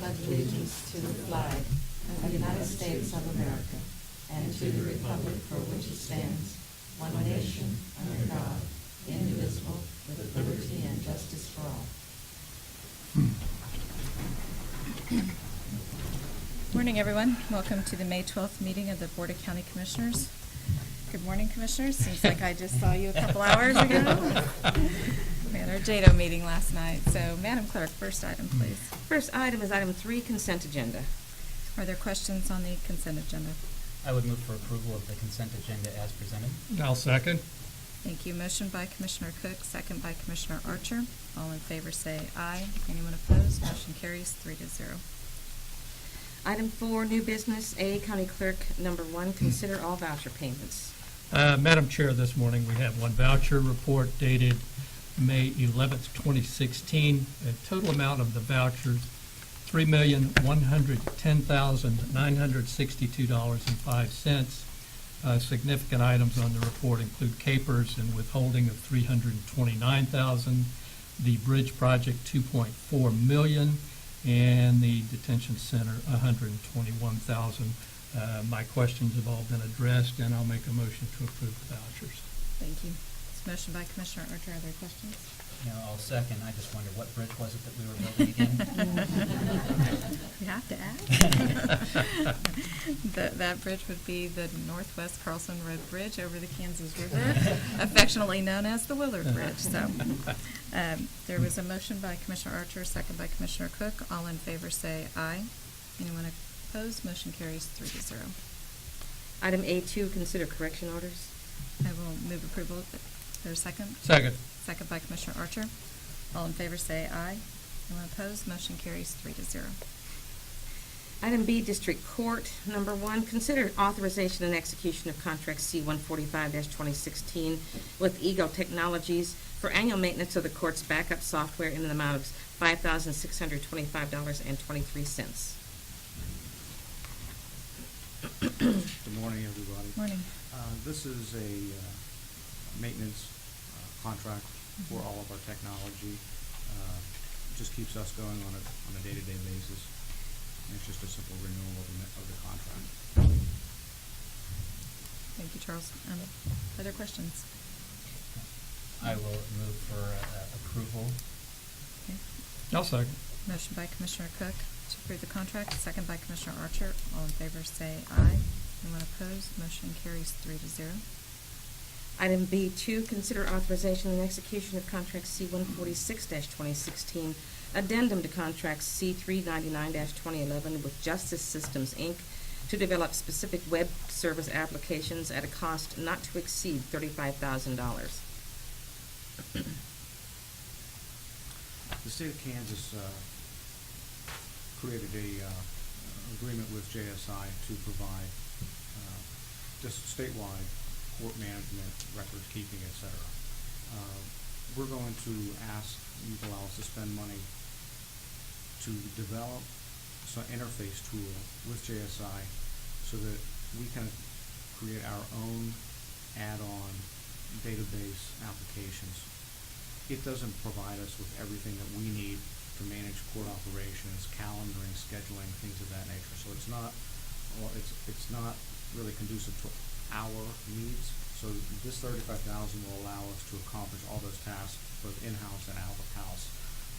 pledge allegiance to the flag of the United States of America and to the republic for which it stands, one nation, under God, indivisible, with liberty and justice for all. Morning, everyone. Welcome to the May 12th meeting of the Board of County Commissioners. Good morning, Commissioners. Seems like I just saw you a couple hours ago. We had our JADO meeting last night. So, Madam Clerk, first item, please. First item is item 3, consent agenda. Are there questions on the consent agenda? I would move for approval of the consent agenda as presented. I'll second. Thank you. Motion by Commissioner Cook, second by Commissioner Archer. All in favor say aye. Anyone opposed? Motion carries 3-0. Item 4, new business. A, County Clerk, number 1, consider all voucher payments. Madam Chair, this morning we have one voucher report dated May 11th, 2016. The total amount of the vouchers, $3,110,962.05. Significant items on the report include capers and withholding of $329,000, the bridge project $2.4 million, and the detention center $121,000. My questions have all been addressed, and I'll make a motion to approve the vouchers. Thank you. It's motion by Commissioner Archer. Are there questions? I'll second. I just wondered what bridge was it that we were building again? You have to ask. That bridge would be the Northwest Carlson Road Bridge over the Kansas River, affectionately known as the Willard Bridge. So, there was a motion by Commissioner Archer, second by Commissioner Cook. All in favor say aye. Anyone opposed? Motion carries 3-0. Item A2, consider correction orders. I will move approval. Is there a second? Second. Second by Commissioner Archer. All in favor say aye. Anyone opposed? Motion carries 3-0. Item B, District Court, number 1, consider authorization and execution of contract C-145-2016 with Eagle Technologies for annual maintenance of the court's backup software in an amount of $5,625.23. Good morning, everybody. Morning. This is a maintenance contract for all of our technology. Just keeps us going on a day-to-day basis. And it's just a simple renewal of the contract. Thank you, Charles. Other questions? I will move for approval. Okay. I'll second. Motion by Commissioner Cook to approve the contract, second by Commissioner Archer. All in favor say aye. Anyone opposed? Motion carries 3-0. Item B2, consider authorization and execution of contract C-146-2016, addendum to contract C-399-2011 with Justice Systems, Inc., to develop specific web service applications at a cost not to exceed $35,000. The state of Kansas created a agreement with JSI to provide just statewide court management, records keeping, etc. We're going to ask you to allow us to spend money to develop some interface tool with JSI so that we can create our own add-on database applications. It doesn't provide us with everything that we need to manage court operations, calendaring, scheduling, things of that nature. So it's not really conducive to our needs. So this $35,000 will allow us to accomplish all those tasks, both in-house and out of house.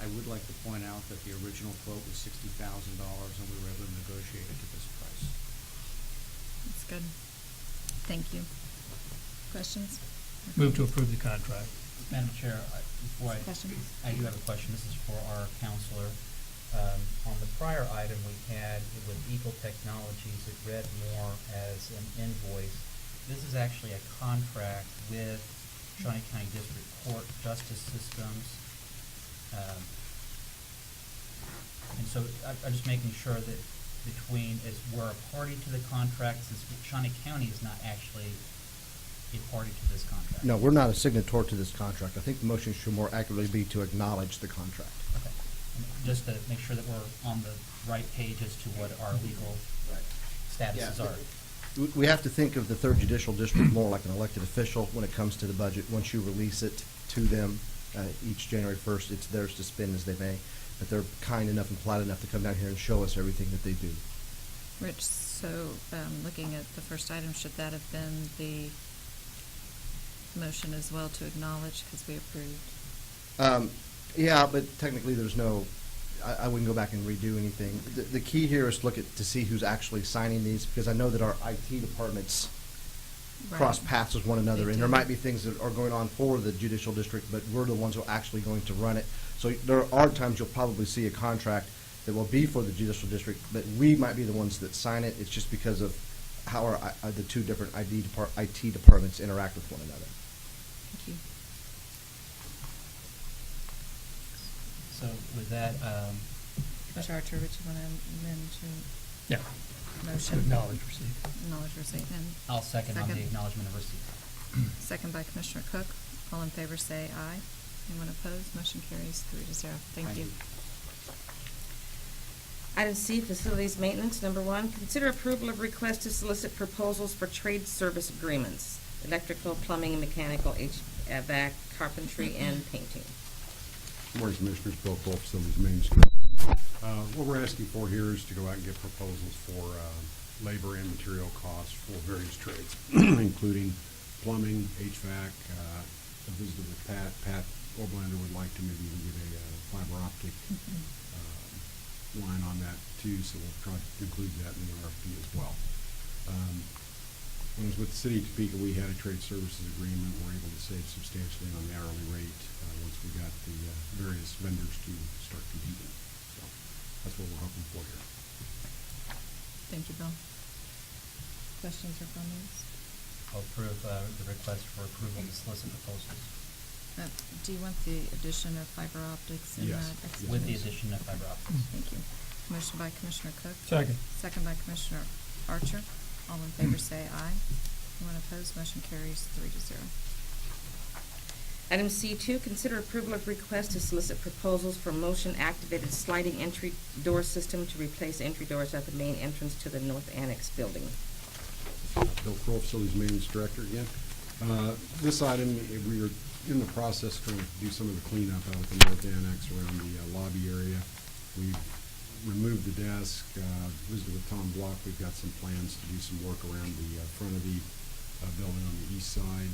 I would like to point out that the original quote was $60,000, and we were able to negotiate it to this price. That's good. Thank you. Questions? Move to approve the contract. Madam Chair, Questions? I do have a question. This is for our counselor. On the prior item we had with Eagle Technologies, it read more as an invoice. This is actually a contract with Shawnee County District Court Justice Systems. And so I'm just making sure that we're a party to the contract, since Shawnee County is not actually a party to this contract. No, we're not a signatory to this contract. I think the motion should more accurately be to acknowledge the contract. Okay. Just to make sure that we're on the right page as to what our legal statuses are. We have to think of the 3rd Judicial District more like an elected official when it comes to the budget. Once you release it to them each January 1st, it's theirs to spend as they may. that they're kind enough and polite enough to come down here and show us everything that they do. Rich, so, looking at the first item, should that have been the motion as well to acknowledge, because we approved? Yeah, but technically there's no, I wouldn't go back and redo anything. The key here is to look at, to see who's actually signing these, because I know that our IT departments cross Right. paths with one another, They and there do. might be things that are going on for the judicial district, but we're the ones who are actually going to run it. So there are times you'll probably see a contract that will be for the judicial district, but we might be the ones that sign it. It's just because of how the two different IT departments interact with one another. Thank you. So with that, Commissioner Archer, would you want to amend your Yeah. motion? To acknowledge receipt. Acknowledge receipt, and I'll second on the Second. acknowledgement of receipt. second by Commissioner Cook. All in favor say aye. Anyone opposed? Motion carries 3-0. Thank you. Item C, facilities maintenance. Number 1, consider approval of request to solicit proposals for trade service agreements, electrical, plumbing, mechanical, HVAC, carpentry, and painting. Good morning, Commissioners. Bill Cole, Facilities Maintenance. What we're asking for here is to go out and get proposals for labor and material costs for various trades, including plumbing, HVAC. I visited with Pat. Pat Oblander would like to maybe even get a fiber optic line on that too, so we'll try to include that in the RFP as well. When I was with the city of Topeka, we had a trade services agreement. We're able to save substantially on the hourly rate once we got the various vendors to start competing. So that's what we're hoping for here. Thank you, Bill. Questions or comments? I'll approve the request for approval to solicit proposals Do you want the addition of fiber optics in Yes. that explanation? with the addition of fiber optics. Thank you. Motion by Commissioner Cook. Second. Second by Commissioner Archer. All in favor say aye. Anyone opposed? Motion carries 3-0. Item C2, consider approval of request to solicit proposals for motion-activated sliding entry door system to replace entry doors at the main entrance to the North Annex building. Bill Kroll, Facilities Maintenance Director again. This item, we are in the process trying to do some of the cleanup out at the North Annex around the lobby area. We've removed the desk, visited with Tom Block. We've got some plans to do some work around the front of the building on the east side.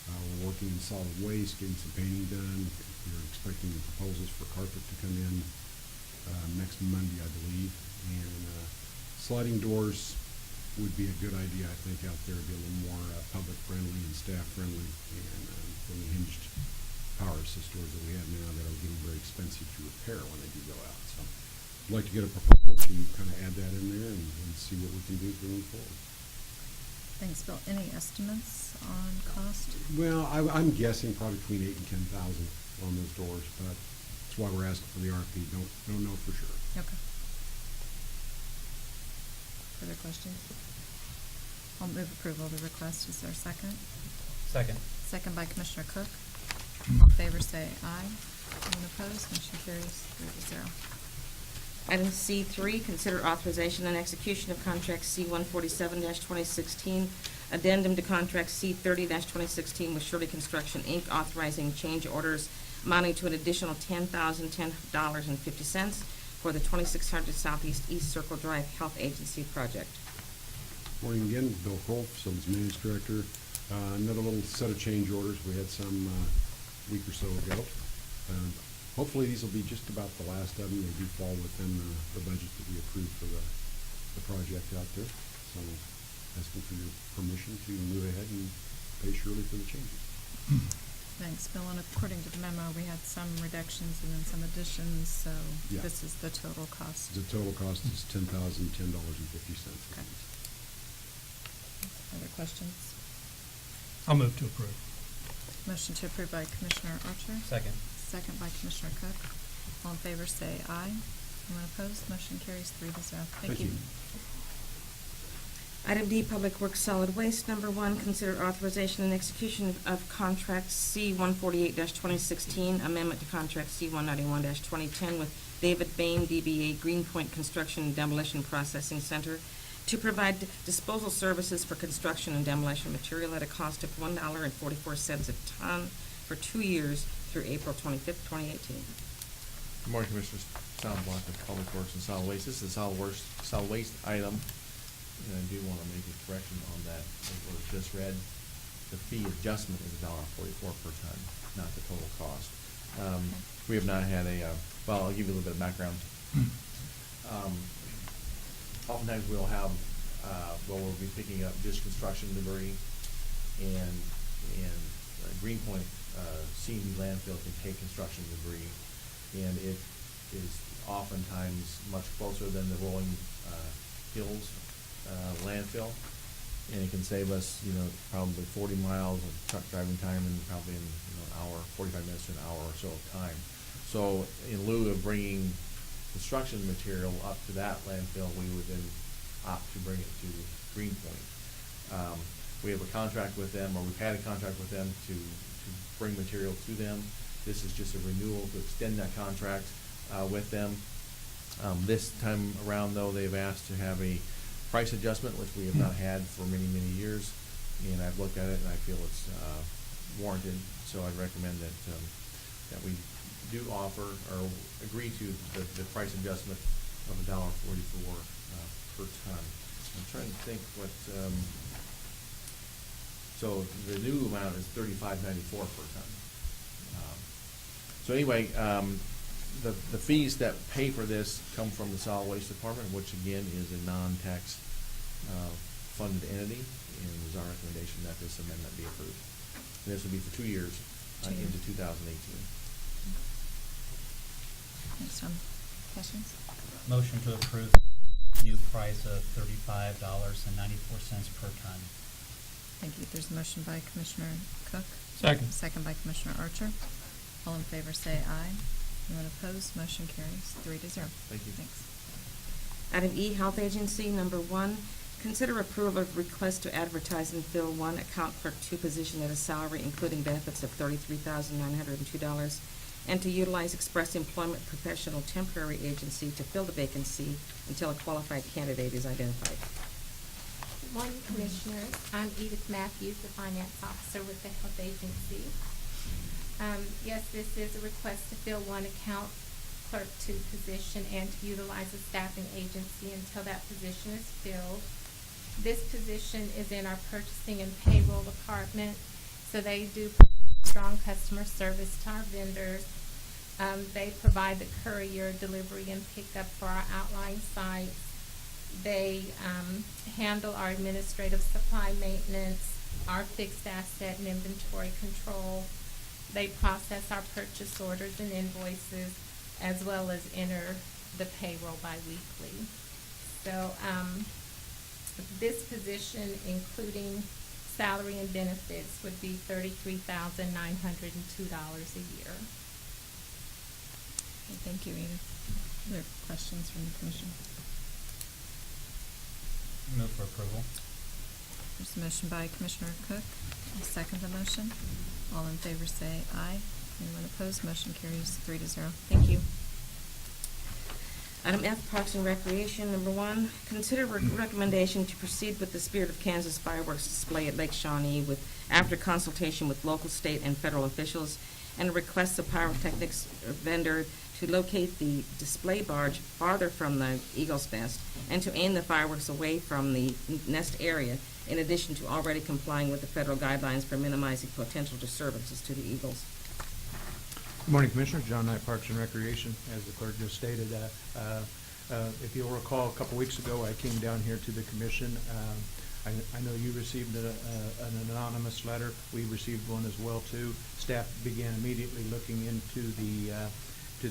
We're working in solid waste, getting some painting done. We're expecting the proposals for carpet to come in next Monday, I believe. And sliding doors would be a good idea, I think, out there, be a little more public friendly and staff friendly, and than the hinged power assist doors that we have now that are getting very expensive to repair when they do go out. So I'd like to get a proposal to kind of add that in there and see what we can do moving forward. Thanks, Bill. Any estimates on cost? Well, I'm guessing probably between 8,000 and 10,000 on those doors, but that's why we're asking for the RFP. Don't know for sure. Okay. Further questions? I'll move approval of the request. Is there a second? Second. Second by Commissioner Cook. All in favor say aye. Anyone opposed? Motion carries 3-0. Item C3, consider authorization and execution of contract C-147-2016, addendum to contract C-30-2016 with Shirley Construction, Inc., authorizing change orders amounting to an additional $10,010.50 for the 2600 Southeast East Circle Drive Health Agency project. Morning again, Bill Kroll, Facilities Maintenance Director. Another little set of change orders. We had some week or so ago. Hopefully these will be just about the last of them. They do fall within the budget that we approved for the project out there. So asking for your permission to move ahead and pay Shirley for the changes. Thanks, Bill. And according to the memo, we had some reductions and then some additions, so Yeah. this is the total cost. The total cost is $10,010.50. Okay. Other questions? I'll move to approve. Motion to approve by Commissioner Archer. Second. Second by Commissioner Cook. All in favor say aye. Anyone opposed? Motion carries 3-0. Thank you. Item D, Public Works Solid Waste. Number 1, consider authorization and execution of contract C-148-2016, amendment to contract C-191-2010 with David Bain, DBA Greenpoint Construction and Demolition Processing Center, to provide disposal services for construction and demolition material at a cost of $1.44 a ton for 2 years through April 25th, 2018. Good morning, Commissioners. Tom Block of Public Works and Solid Waste. This is a solid waste item, and I do want to make a correction on that. As was just read, the fee adjustment is $1.44 per ton, not the total cost. We have not had well, I'll give you a little bit of background. Oftentimes we'll have, we'll be picking up just construction debris, and Greenpoint C&D landfill can take construction debris, and it is oftentimes much closer than the Rolling Hills landfill, and it can save us, probably 40 miles of truck driving time and probably in an hour, 45 minutes to an hour or so of time. So in lieu of bringing construction material up to that landfill, we would then opt to bring it to Greenpoint. We have a contract with them, or we've had a contract with them to bring material to them. This is just a renewal to extend that contract with them. This time around, though, they've asked to have a price adjustment, which we have not had for many, many years, and I've looked at it and I feel it's warranted. So I recommend that we do offer or agree to the price adjustment of $1.44 per ton. I'm trying to think what. So the new amount is $35.94 per ton. So anyway, the fees that pay for this come from the Solid Waste Department, which again is a non-tax funded entity, and it is our recommendation that this amendment be approved. And this will be for 2 years into 2018. Thanks, Tom. Questions? Motion to approve new price of $35.94 per ton. Thank you. There's a motion by Commissioner Cook. Second. Second by Commissioner Archer. All in favor say aye. Anyone opposed? Motion carries 3-0. Thank you. Thanks. Item E, Health Agency, number 1, consider approval of request to advertise and fill 1 account clerk 2 position at a salary including benefits of $33,902, and to utilize express employment professional temporary agency to fill the vacancy until a qualified candidate is identified. Good morning, Commissioners. I'm Edith Matthews, the Finance Officer with the Health Agency. Yes, this is a request to fill 1 account clerk 2 position and to utilize a staffing agency until that position is filled. This position is in our purchasing and payroll department, so they do strong customer service to our vendors. They provide the courier delivery and pickup for our outlying sites. They handle our administrative supply maintenance, our fixed asset and inventory control. They process our purchase orders and invoices, as well as enter the payroll biweekly. So this position, including salary and benefits, would be $33,902 a year. Okay, thank you, Edith. Other questions from the Commission? Move for approval. There's a motion by Commissioner Cook. I'll second the motion. All in favor say aye. Anyone opposed? Motion carries 3-0. Thank you. Item F, Parks and Recreation, number 1, consider recommendation to proceed with the Spirit of Kansas fireworks display at Lake Shawnee after consultation with local, state, and federal officials, and request the pyrotechnics vendor to locate the display barge farther from the Eagle's Nest and to aim the fireworks away from the nest area, in addition to already complying with the federal guidelines for minimizing potential disturbances to the Eagles. Good morning, Commissioner. John Knight, Parks and Recreation. As the clerk just stated, if you'll recall, a couple weeks ago, I came down here to the commission. I know you received an anonymous letter. We received one as well, too. Staff began immediately looking into the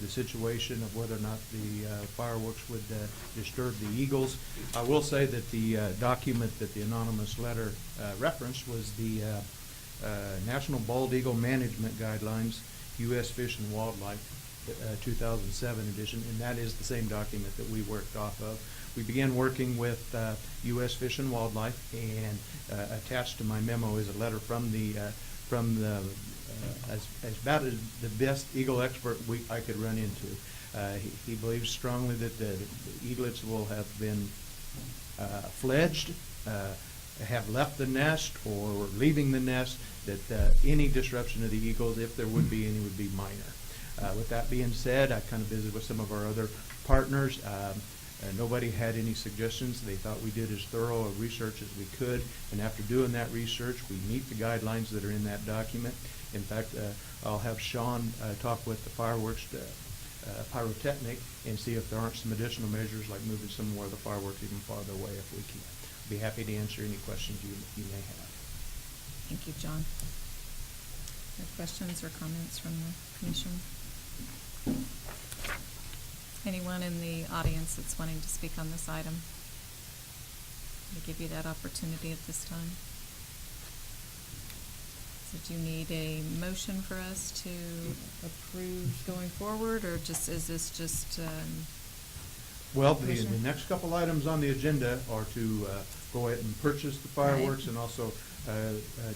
situation of whether or not the fireworks would disturb the eagles. I will say that the document that the anonymous letter referenced was the National Bald Eagle Management Guidelines, U.S. Fish and Wildlife, 2007 edition, and that is the same document that we worked off of. We began working with U.S. Fish and Wildlife, and attached to my memo is a letter from the as about as the best eagle expert I could run into. He believes strongly that the eaglets will have been fledged, have left the nest, or leaving the nest, that any disruption of the eagles, if there would be any, would be minor. With that being said, I kind of visited with some of our other partners. Nobody had any suggestions. They thought we did as thorough a research as we could, and after doing that research, we meet the guidelines that are in that document. In fact, I'll have Sean talk with the fireworks pyrotechnic and see if there aren't some additional measures, like moving some more of the fireworks even farther away if we can. Be happy to answer any questions you may have. Thank you, John. Any questions or comments from the commission? Anyone in the audience that's wanting to speak on this item? I'll give you that opportunity at this time. So do you need a motion for us to approve going forward, or just, is this just, Well, the Commissioner? next couple items on the agenda are to go ahead and purchase the fireworks Right. and also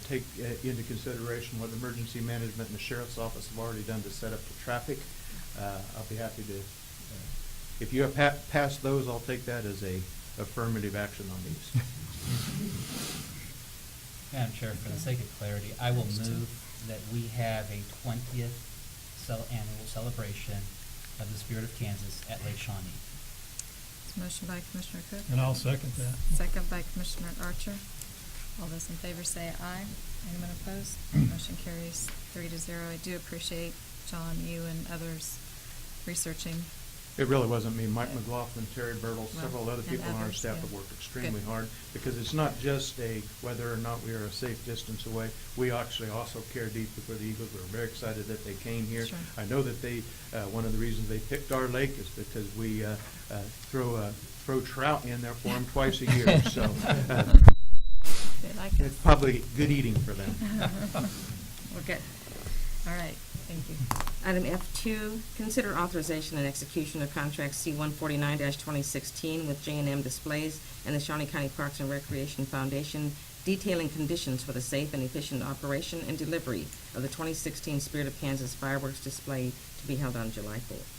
take into consideration what the emergency management and the sheriff's office have already done to set up the traffic. I'll be happy to, if you have passed those, I'll take that as a affirmative action on these. Madam Chair, for the sake of clarity, I will move that we have a 20th annual celebration of the Spirit of Kansas at Lake Shawnee. it's a motion by Commissioner Cook? And I'll second that. Second by Commissioner Archer. All those in favor say aye. Anyone opposed? Motion carries 3-0. I do appreciate, John, you and others researching. It really wasn't me. Mike McLaughlin, Terry Bertle, Well, several other and people on our others, staff yeah. have worked extremely Good. hard, because it's not just whether or not we are a safe distance away. We actually also care deeply for the Eagles. We're very excited that they came here. Sure. I know that they, one of the reasons they picked our lake is because we throw trout in there for them twice a year. So They like it. it's probably good eating for them. We're good. All right, thank you. Item F2, consider authorization and execution of contract C-149-2016 with J&M Displays and the Shawnee County Parks and Recreation Foundation, detailing conditions for the safe and efficient operation and delivery of the 2016 Spirit of Kansas fireworks display to be held on July 4th.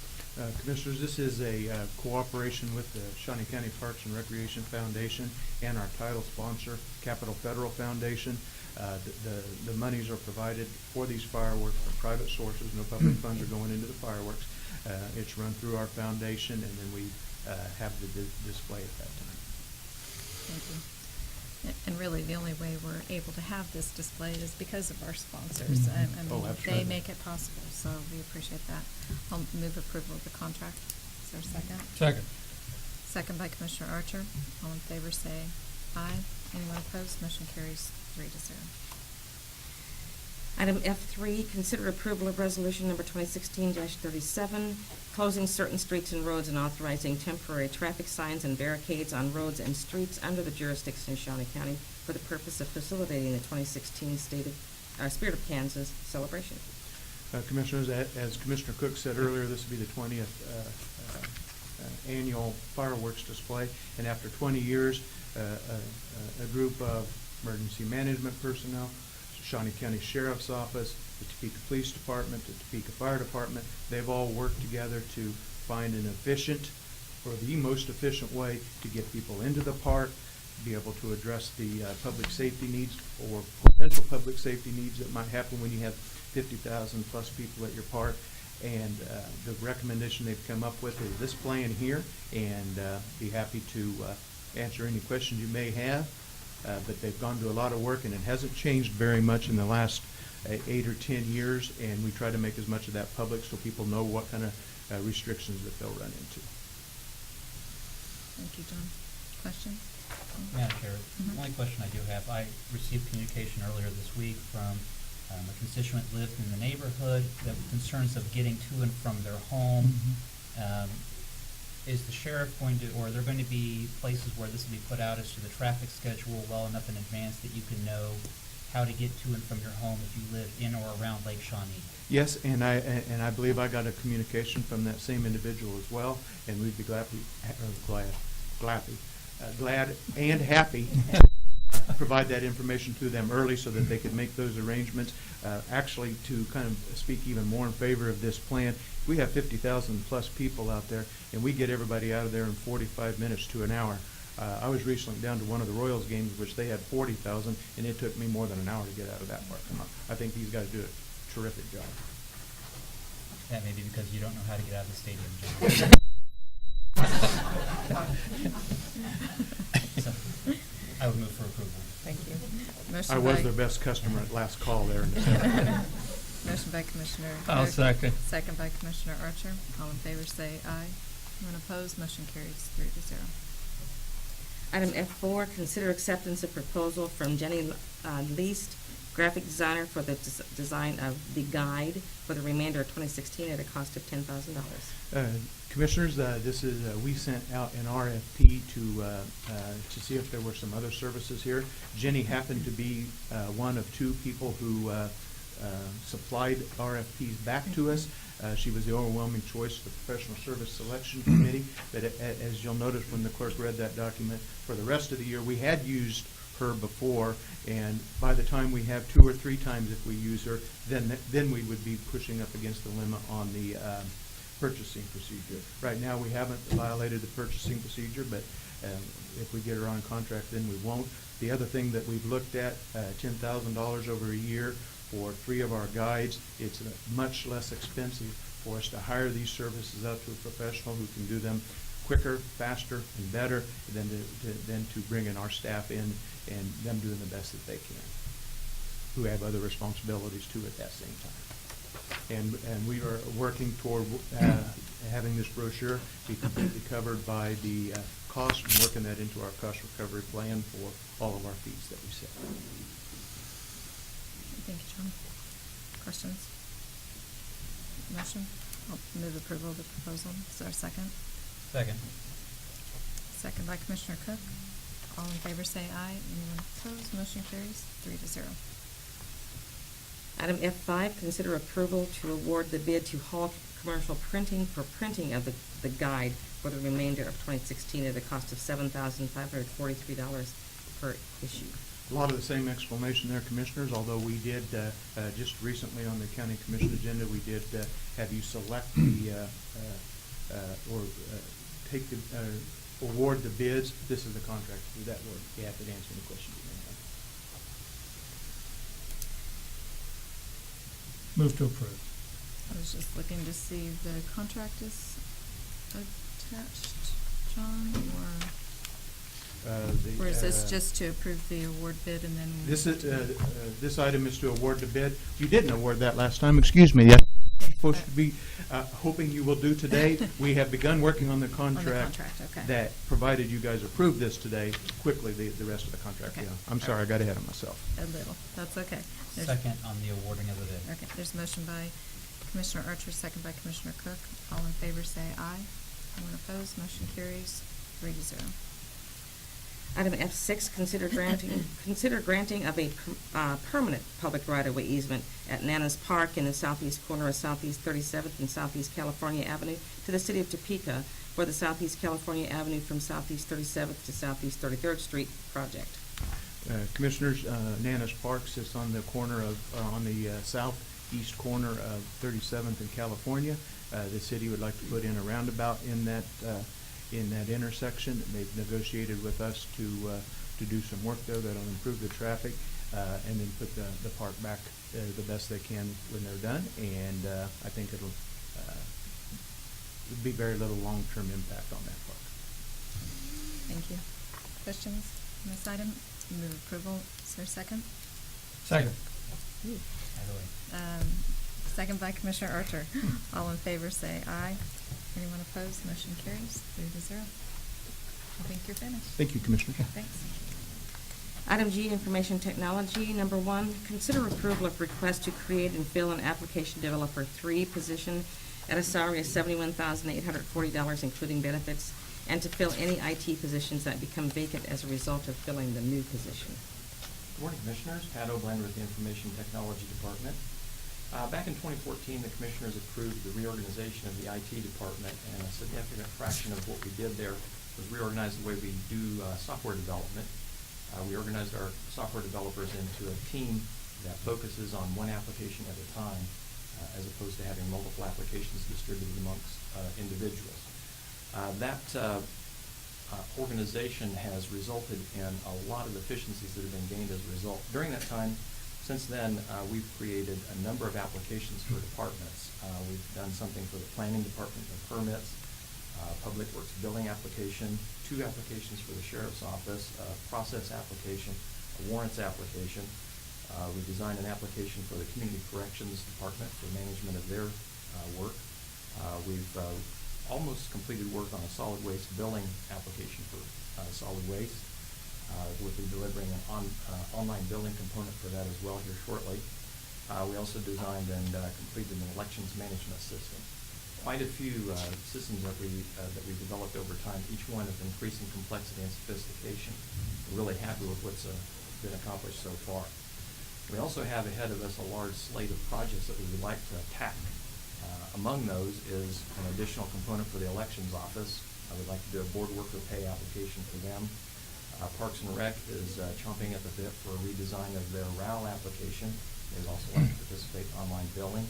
Commissioners, this is a cooperation with the Shawnee County Parks and Recreation Foundation and our title sponsor, Capital Federal Foundation. The monies are provided for these fireworks from private sources. No public funds are going into the fireworks. It's run through our foundation, and then we have the display at that time. Thank you. And really, the only way we're able to have this display is because of our sponsors. Mhm. I Oh, mean, they absolutely. make it possible, so we appreciate that. I'll move approval of the contract. Is there a second? Second. Second by Commissioner Archer. All in favor say aye. Anyone opposed? Motion carries 3-0. Item F3, consider approval of resolution number 2016-37, closing certain streets and roads and authorizing temporary traffic signs and barricades on roads and streets under the jurisdiction of Shawnee County for the purpose of facilitating the 2016 Spirit of Kansas celebration. Commissioners, as Commissioner Cook said earlier, this will be the 20th annual fireworks display, and after 20 years, a group of emergency management personnel, Shawnee County Sheriff's Office, the Topeka Police Department, the Topeka Fire Department, they've all worked together to find an efficient, or the most efficient way to get people into the park, be able to address the public safety needs or potential public safety needs that might happen when you have 50,000 plus people at your park. And the recommendation they've come up with is this plan here, and be happy to answer any questions you may have. But they've gone to a lot of work, and it hasn't changed very much in the last 8 or 10 years, and we try to make as much of that public so people know what kind of restrictions that they'll run into. Thank you, John. Questions? Madam Chair, Mhm. the only question I do have, I received communication earlier this week from a constituent who lived in the neighborhood that were concerns of getting to and from their home. Is the sheriff going to, or are there going to be places where this will be put out as to the traffic schedule well enough in advance that you can know how to get to and from your home if you live in or around Lake Shawnee? Yes, and I believe I got a communication from that same individual as well, and we'd be glad and happy to provide that information to them early so that they could make those arrangements. Actually, to kind of speak even more in favor of this plan, we have 50,000 plus people out there, and we get everybody out of there in 45 minutes to an hour. I was recently down to one of the Royals games, which they had 40,000, and it took me more than an hour to get out of that parking lot. I think these guys do a terrific job. That may be because you don't know how to get out of the stadium, John. So, I would move for approval. Thank you. Motion I was by- their best customer at last call there in December. Motion by Commissioner I'll Cook. second. Second by Commissioner Archer. All in favor say aye. Anyone opposed, motion carries 3-0. Item F4, consider acceptance of proposal from Jenny Least, graphic designer, for the design of the guide for the remainder of 2016 at a cost of $10,000. Commissioners, this is, we sent out an RFP to see if there were some other services here. Jenny happened to be one of two people who supplied RFPs back to us. She was the overwhelming choice of the Professional Service Selection Committee, but as you'll notice when the clerk read that document, for the rest of the year, we had used her before, and by the time we have 2 or 3 times if we use her, then we would be pushing up against the limit on the purchasing procedure. Right now, we haven't violated the purchasing procedure, but if we get her on contract, then we won't. The other thing that we've looked at, $10,000 over a year for 3 of our guides. It's much less expensive for us to hire these services out to a professional who can do them quicker, faster, and better than to bring in our staff in and them doing the best that they can, who have other responsibilities too at that same time. And we are working toward having this brochure be completely covered by the cost and working that into our cost recovery plan for all of our fees that we set. Thank you, John. Questions? Motion? I'll move approval of the proposal. Is there a second? Second. Second by Commissioner Cook. All in favor say aye. Anyone opposed, motion carries 3-0. Item F5, consider approval to award the bid to Hall Commercial Printing for printing of the guide for the remainder of 2016 at a cost of $7,543 per issue. A lot of the same explanation there, Commissioners, although we did, just recently on the County Commission agenda, we did have you select the, take the, award the bids. This is the contract to do that work. You have to answer any questions you may have. Move to approve. I was just looking to see if the contract is attached, John, or is this just to approve the award bid and then? This item is to award the bid. You didn't award that last time, excuse me. That's supposed to be, hoping you will do today. We have begun working on the contract. Okay. That, provided you guys approve this today, quickly, the rest of the contract, Okay. yeah. I'm sorry, I got ahead of myself. A little, that's okay. Second on the awarding of the bid. Okay, there's a motion by Commissioner Archer, second by Commissioner Cook. All in favor say aye. Anyone opposed, motion carries 3-0. Item F6, consider granting of a permanent public right-of-way easement at Nana's Park in the southeast corner of Southeast 37th and Southeast California Avenue to the city of Topeka for the Southeast California Avenue from Southeast 37th to Southeast 33rd Street project. Commissioners, Nana's Park sits on the corner of, on the southeast corner of 37th and California. The city would like to put in a roundabout in that intersection. They've negotiated with us to do some work there that'll improve the traffic and then put the park back the best they can when they're done. And I think it'll be very little long-term impact on that park. Thank you. Questions on this item? Move approval. Is there a second? Second. Ooh. By the way. Second by Commissioner Archer. All in favor say aye. Anyone opposed? Motion carries 3-0. I think you're finished. Thank you, Commissioner. Thanks. Item G, Information Technology. Number 1, consider approval of request to create and fill an application developer 3 position at a salary of $71,840, including benefits, and to fill any IT positions that become vacant as a result of filling the new position. Good morning, Commissioners. Pat O'Blander with the Information Technology Department. Back in 2014, the Commissioners approved the reorganization of the IT department, and a significant fraction of what we did there was reorganize the way we do software development. We organized our software developers into a team that focuses on one application at a time, as opposed to having multiple applications distributed amongst individuals. That organization has resulted in a lot of efficiencies that have been gained as a result. During that time, Since then, we've created a number of applications for departments. We've done something for the planning department, the permits, public works billing application, 2 applications for the sheriff's office, a process application, a warrants application. We designed an application for the community corrections department for management of their work. We've almost completed work on a solid waste billing application for solid waste. We'll be delivering an online billing component for that as well here shortly. We also designed and completed an elections management system. Quite a few systems that we developed over time, each one of increasing complexity and sophistication. We're really happy with what's been accomplished so far. We also have ahead of us a large slate of projects that we would like to attack. Among those is an additional component for the elections office. I would like to do a board worker pay application for them. Parks and Rec is chomping at the bit for a redesign of their RAL application. They'd also like to participate in online billing.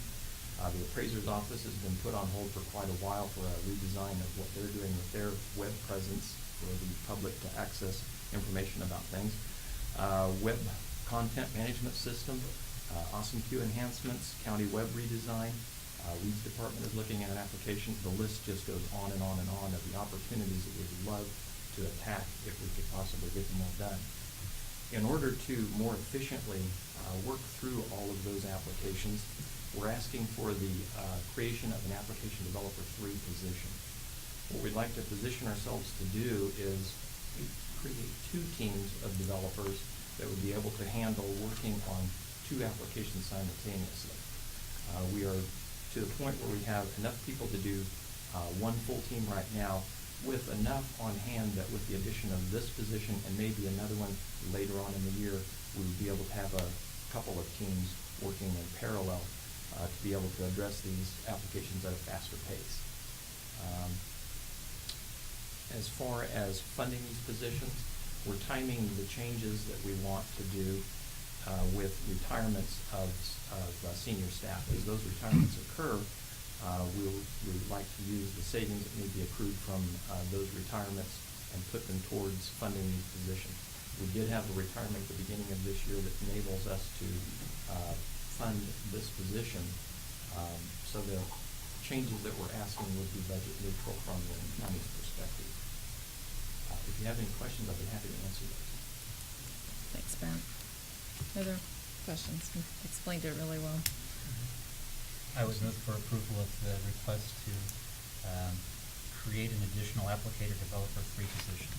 The appraiser's office has been put on hold for quite a while for a redesign of what they're doing with their web presence for the public to access information about things. Web content management system, Awesome Q enhancements, county web redesign. Weeds department is looking at an application. The list just goes on and on and on of the opportunities that we would love to attack if we could possibly get them all done. In order to more efficiently work through all of those applications, we're asking for the creation of an application developer 3 position. What we'd like to position ourselves to do is create 2 teams of developers that would be able to handle working on 2 applications simultaneously. We are to the point where we have enough people to do 1 full team right now, with enough on hand that with the addition of this position and maybe another one later on in the year, we would be able to have a couple of teams working in parallel to be able to address these applications at a faster pace. As far as funding these positions, we're timing the changes that we want to do with retirements of senior staff. As those retirements occur, we would like to use the savings that may be accrued from those retirements and put them towards funding these positions. We did have a retirement at the beginning of this year that enables us to fund this position. So the changes that we're asking would be budget neutral from the county's perspective. If you have any questions, I'd be happy to answer those. Thanks, Ben. Other questions? You explained it really well. I would move for approval of the request to create an additional applicator developer 3 position.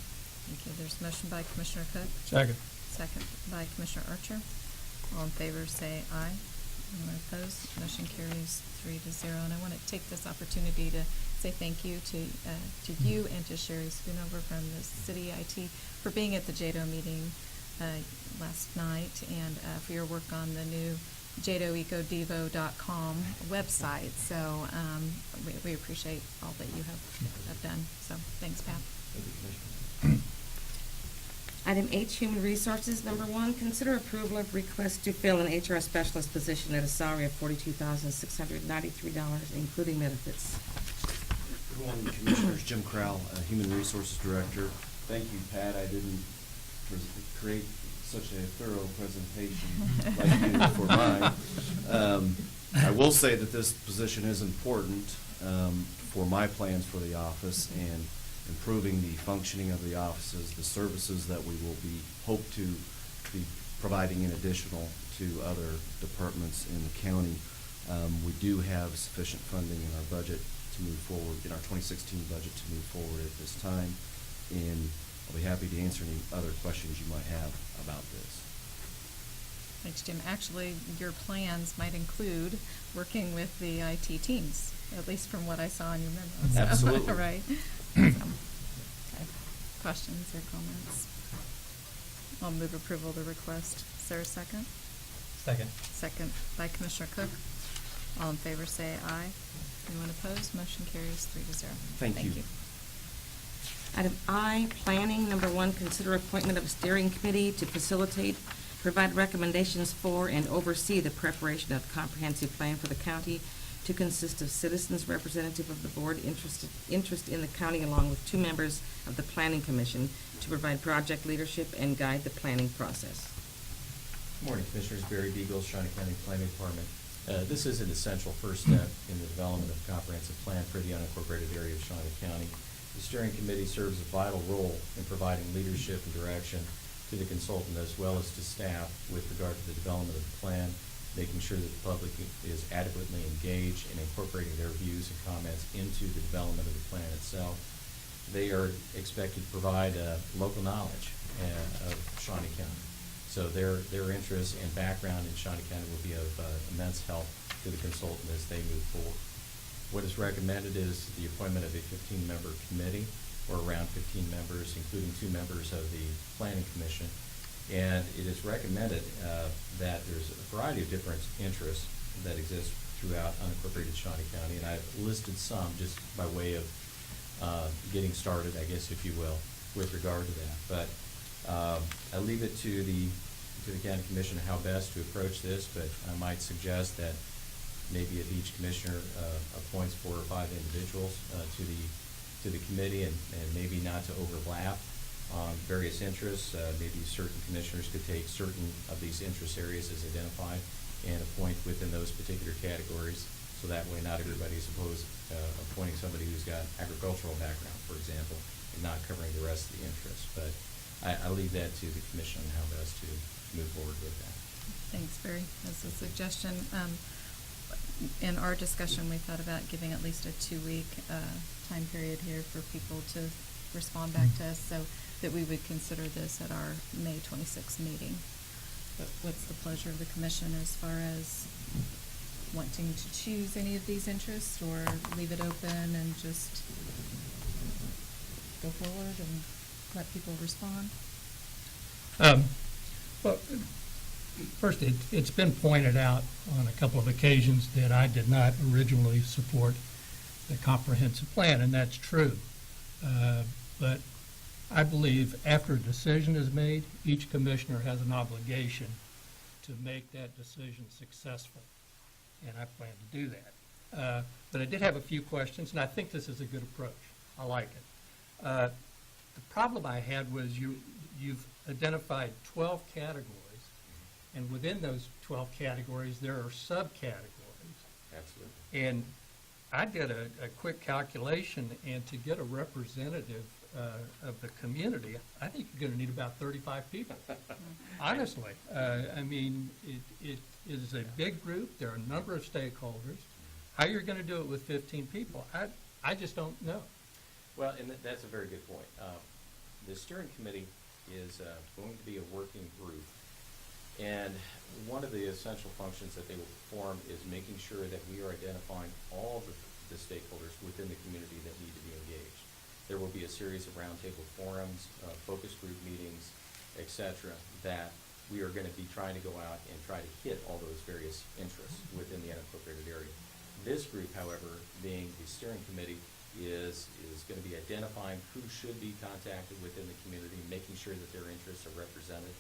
Thank you. There's a motion by Commissioner Cook. Second. Second by Commissioner Archer. All in favor say aye. Anyone opposed? Motion carries 3-0. And I want to take this opportunity to say thank you to you and to Sherry Schoonover from the City IT for being at the JADO meeting last night and for your work on the new jadoecodevo.com website. So we appreciate all that you have done. So thanks, Pat. Thank you, Commissioner. Item H, Human Resources. Number 1, consider approval of request to fill an HR specialist position at a salary of $42,693, including benefits. Good morning, Commissioners. Jim Crowell, Human Resources Director. Thank you, Pat. I didn't create such a thorough presentation like you did for mine. I will say that this position is important for my plans for the office and improving the functioning of the offices, the services that we will hope to be providing in additional to other departments in the county. We do have sufficient funding in our budget to move forward, in our 2016 budget to move forward at this time, and I'll be happy to answer any other questions you might have about this. Thanks, Jim. Actually, your plans might include working with the IT teams, at least from what I saw in your memo. So, Absolutely. right. Okay. Questions or comments? I'll move approval of the request. Is there a second? Second. Second by Commissioner Cook. All in favor say aye. Anyone opposed? Motion carries 3-0. Thank you. Item I, Planning. Number 1, consider appointment of a steering committee to facilitate, provide recommendations for, and oversee the preparation of a comprehensive plan for the county to consist of citizens representative of the board interest in the county, along with 2 members of the Planning Commission to provide project leadership and guide the planning process. Good morning, Commissioners. Barry Beagles, Shawnee County Planning Department. This is an essential first step in the development of a comprehensive plan for the unincorporated area of Shawnee County. The steering committee serves a vital role in providing leadership and direction to the consultant as well as to staff with regard to the development of the plan, making sure that the public is adequately engaged and incorporating their views and comments into the development of the plan itself. They are expected to provide local knowledge of Shawnee County. So their interest and background in Shawnee County will be of immense help to the consultant as they move forward. What is recommended is the appointment of a 15-member committee, or around 15 members, including 2 members of the Planning Commission. And it is recommended that there's a variety of different interests that exist throughout unincorporated Shawnee County, and I've listed some just by way of getting started, I guess, if you will, with regard to that. But I leave it to the County Commission how best to approach this, but I might suggest that maybe if each commissioner appoints 4 or 5 individuals to the committee, and maybe not to overlap on various interests. Maybe certain commissioners could take certain of these interest areas as identified and appoint within those particular categories. So that way not everybody's opposed appointing somebody who's got agricultural background, for example, and not covering the rest of the interests. But I leave that to the commission on how best to move forward with that. Thanks, Barry. As a suggestion, in our discussion, we thought about giving at least a 2-week time period here for people to respond back to us, so that we would consider this at our May 26th meeting. But what's the pleasure of the commission as far as wanting to choose any of these interests, or leave it open and just go forward and let people respond? Well, first, it's been pointed out on a couple of occasions that I did not originally support the comprehensive plan, and that's true. But I believe after a decision is made, each commissioner has an obligation to make that decision successful, and I plan to do that. But I did have a few questions, and I think this is a good approach. I like it. The problem I had was you've identified 12 categories, and within those 12 categories, there are subcategories. Absolutely. And I did a quick calculation, and to get a representative of the community, I think you're going to need about 35 people. Honestly, I mean, it is a big group. There are a number of stakeholders. How you're going to do it with 15 people, I just don't know. Well, and that's a very good point. The steering committee is going to be a working group, and one of the essential functions that they will perform is making sure that we are identifying all the stakeholders within the community that need to be engaged. There will be a series of roundtable forums, focus group meetings, etc., that we are going to be trying to go out and try to hit all those various interests within the unincorporated area. This group, however, being the steering committee, is going to be identifying who should be contacted within the community, making sure that their interests are represented,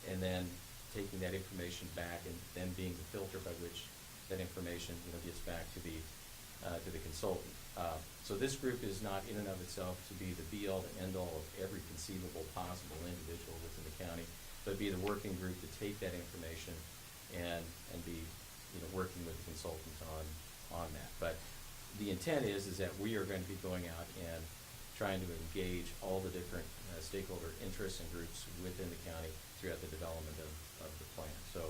and then taking that information back and then being the filter by which that information gets back to the consultant. So this group is not in and of itself to be the be-all, the end-all of every conceivable possible individual within the county, but be the working group to take that information and be working with the consultant on that. But the intent is that we are going to be going out and trying to engage all the different stakeholder interests and groups within the county throughout the development of the plan. So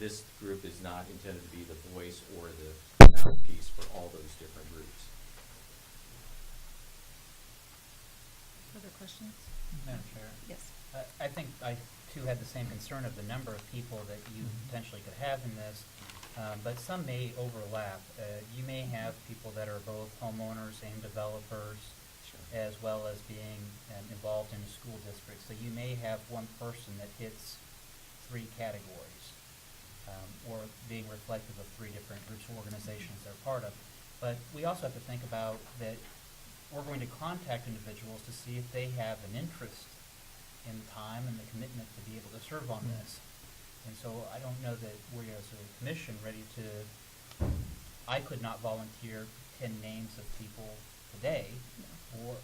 this group is not intended to be the voice or the mouthpiece for all those different groups. Other questions? Madam Chair? Yes. I think I too had the same concern of the number of people that you potentially could have in this, but some may overlap. You may have people that are both homeowners and developers, as well as being involved in a school district. So you may have one person that hits 3 categories, or being reflective of 3 different groups or organizations they're part of. But we also have to think about that we're going to contact individuals to see if they have an interest in time and the commitment to be able to serve on this. And so I don't know that we as a commission ready to, I could not volunteer 10 names of people today, or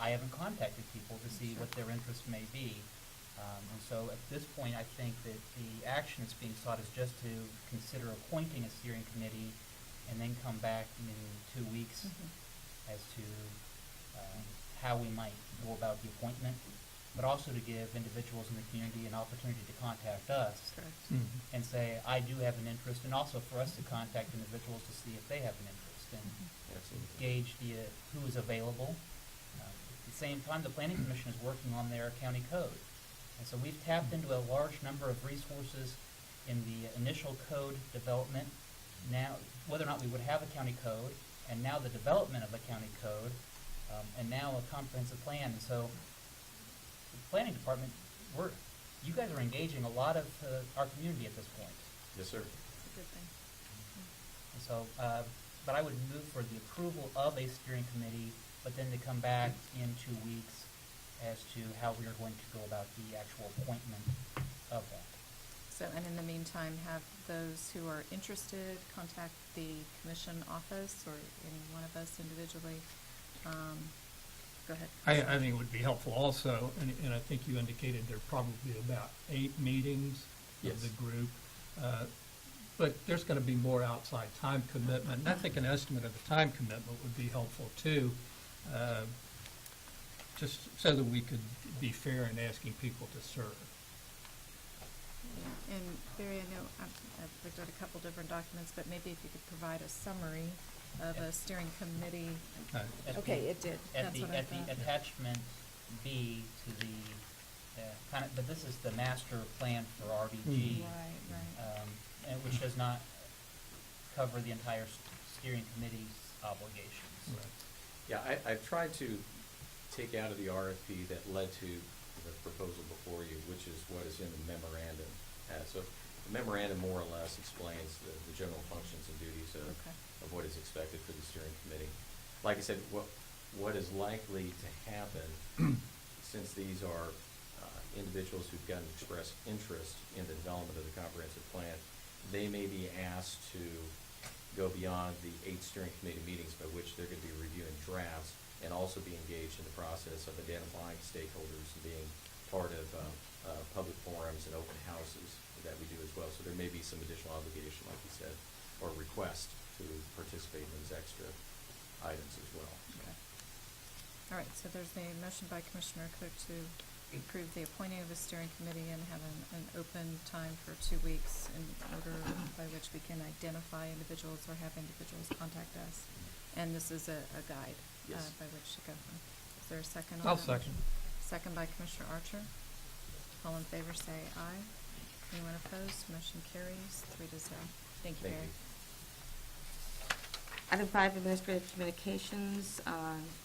I haven't contacted people to see what their interests may be. And so at this point, I think that the action that's being sought is just to consider appointing a steering committee and then come back in 2 weeks as to how we might go about the appointment, but also to give individuals in the community an opportunity to contact us and say, I do have an interest, and also for us to contact individuals to see if they have an interest and gauge who is available. At the same time, the Planning Commission is working on their county code. And so we've tapped into a large number of resources in the initial code development. Now, whether or not we would have a county code, and now the development of a county code, and now a comprehensive plan. And so the planning department, you guys are engaging a lot of our community at this point. Yes, sir. That's a good thing. And so, but I would move for the approval of a steering committee, but then to come back in 2 weeks as to how we are going to go about the actual appointment of that. So, and in the meantime, have those who are interested contact the commission office or any one of us individually. Go ahead. I think it would be helpful also, and I think you indicated there are probably about 8 meetings of the group. But there's going to be more outside time commitment. And I think an estimate of the time commitment would be helpful too, just so that we could be fair in asking people to serve. Yeah. And Barry, I know I've looked at a couple different documents, but maybe if you could provide a summary of a steering committee. Okay, it did. That's what I thought. At the attachment B to the but this is the master plan for RDG, Right. and which does not cover the entire steering committee's obligations. Right. Yeah, I've tried to take out of the RFP that led to the proposal before you, which is what is in the memorandum. So the memorandum more or less explains the general functions and duties of what is expected for the steering committee. Like I said, what is likely to happen, since these are individuals who've got an express interest in the development of the comprehensive plan, they may be asked to go beyond the 8 steering committee meetings by which they're going to be reviewing drafts and also be engaged in the process of identifying stakeholders and being part of public forums and open houses that we do as well. So there may be some additional obligation, like you said, or request to participate in those extra items as well. Okay. All right, so there's a motion by Commissioner Cook to approve the appointing of a steering committee and have an open time for 2 weeks in order by which we can identify individuals or have individuals contact us. And this is a guide by which to go from. Is there a second on that? I'll second. Second by Commissioner Archer. All in favor say aye. Anyone opposed? Motion carries 3-0. Thank you, Barry. Item 5, administrative communications.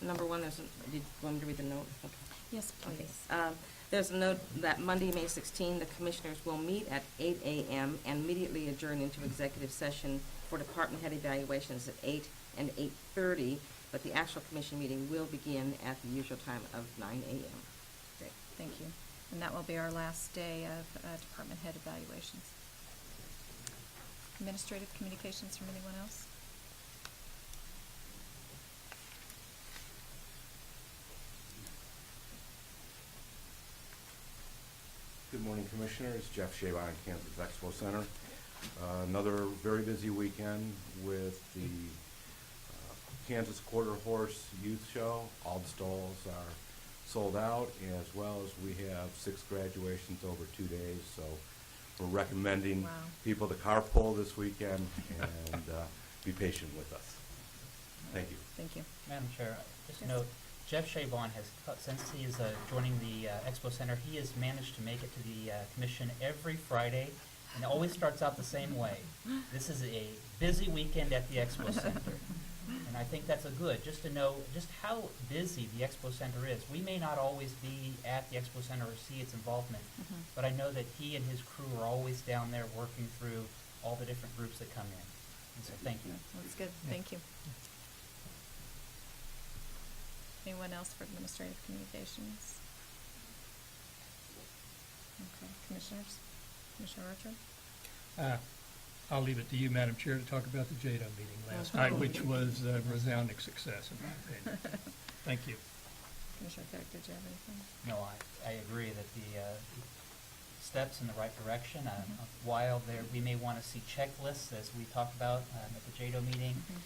Number 1, did you want me to read the note? Okay. Yes, please. Okay. There's a note that Monday, May 16, the commissioners will meet at 8 a.m. and immediately adjourn into executive session for department head evaluations at 8 and 8:30, but the actual commission meeting will begin at the usual time of 9 a.m. Great, thank you. And that will be our last day of department head evaluations. Administrative communications from anyone else? Good morning, Commissioners. Jeff Shawnee, Kansas Expo Center. Another very busy weekend with the Kansas Quarter Horse Youth Show. All the stalls are sold out, as well as we have 6 graduations over 2 days. So we're recommending people to carpool this weekend and be patient with us. Thank you. Thank you. Madam Chair, just a note, Jeff Shawnee has, since he is joining the Expo Center, he has managed to make it to the commission every Friday, and it always starts out the same way. This is a busy weekend at the Expo Center, and I think that's a good, just to know just how busy the Expo Center is. We may not always be at the Expo Center or see its involvement, but I know that he and his crew are always down there working through all the different groups that come in. And so thank you. That's good. Thank you. Anyone else for administrative communications? Okay, commissioners? Commissioner Archer? I'll leave it to you, Madam Chair, to talk about the JADO meeting last night, which was a resounding success, in my opinion. Thank you. Commissioner Cook, did you have anything? No, I agree that the steps in the right direction. Mhm. While we may want to see checklists, as we talked about at the JADO meeting, Mhm.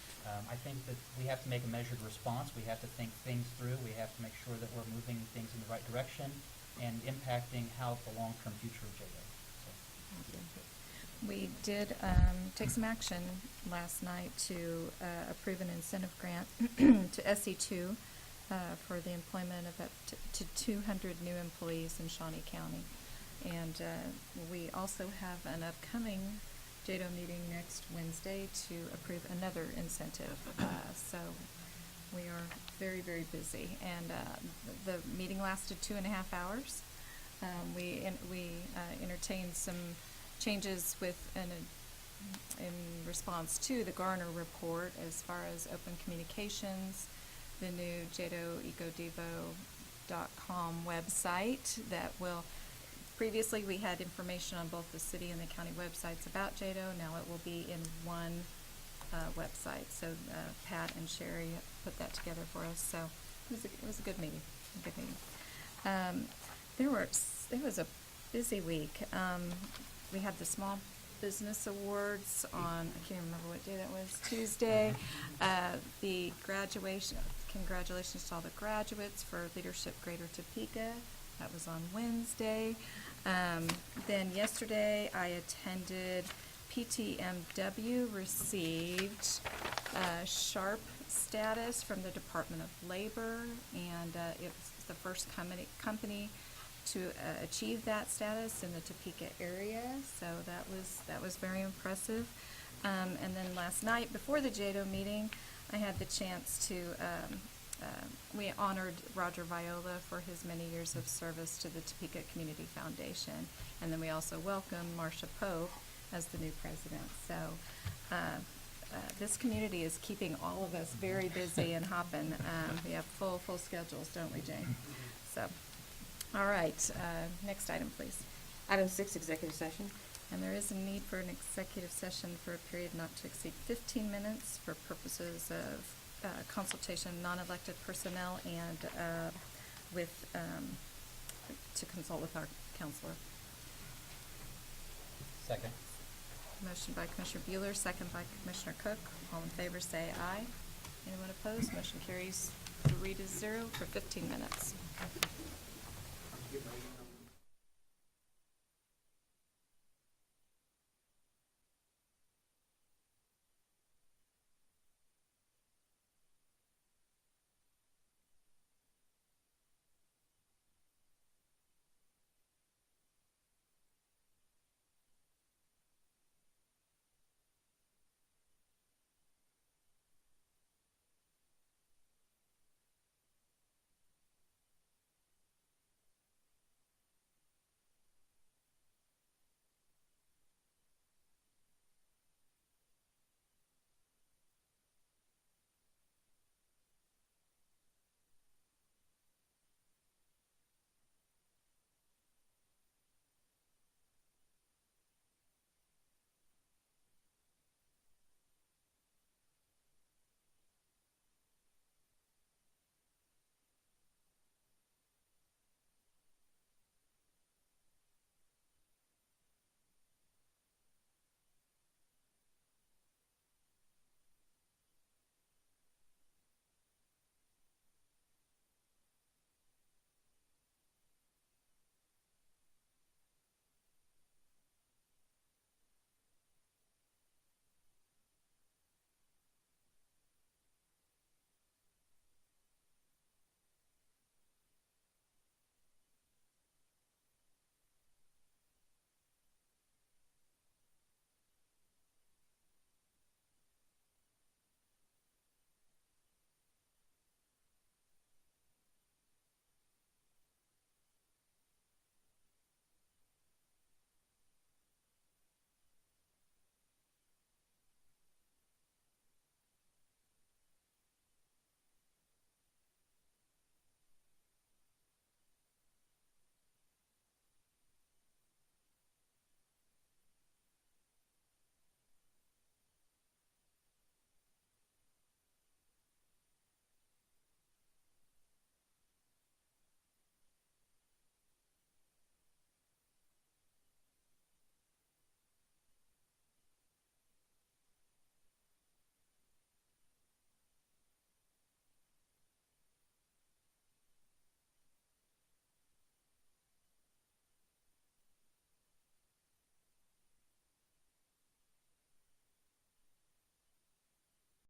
I think that we have to make a measured response. We have to think things through. We have to make sure that we're moving things in the right direction and impacting the long-term future of JADO. We did take some action last night to approve an incentive grant to SE2 for the employment of up to 200 new employees in Shawnee County. And we also have an upcoming JADO meeting next Wednesday to approve another incentive. So we are very, very busy. And the meeting lasted 2.5 hours. We entertained some changes in response to the Garner report as far as open communications, the new JADOEcoDevo.com website that will, previously we had information on both the city and the county websites about JADO. Now it will be in one website. So Pat and Sherry put that together for us. So it was a good meeting. It was a busy week. We had the Small Business Awards on, I can't remember what day that was, Tuesday. The graduation, congratulations to all the graduates for Leadership Greater Topeka. That was on Wednesday. Then yesterday I attended PTMW, received SHARP status from the Department of Labor, and it was the first company to achieve that status in the Topeka area, so that was very impressive. And then last night, before the JADO meeting, I had the chance to, we honored Roger Viola for his many years of service to the Topeka Community Foundation, and then we also welcomed Marcia Pope as the new president. So this community is keeping all of us very busy and hopping. We have full schedules, don't we, Jane? So. All right, next item, please. Item 6, executive session. And there is a need for an executive session for a period not to exceed 15 minutes for purposes of consultation, non-elected personnel, and to consult with our counselor. Second. Motion by Commissioner Bueller, second by Commissioner Cook. All in favor say aye. Anyone opposed? Motion carries 3-0 for 15 minutes.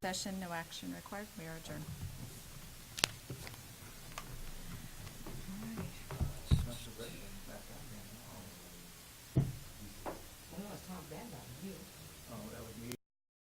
Session, no action required. We are adjourned.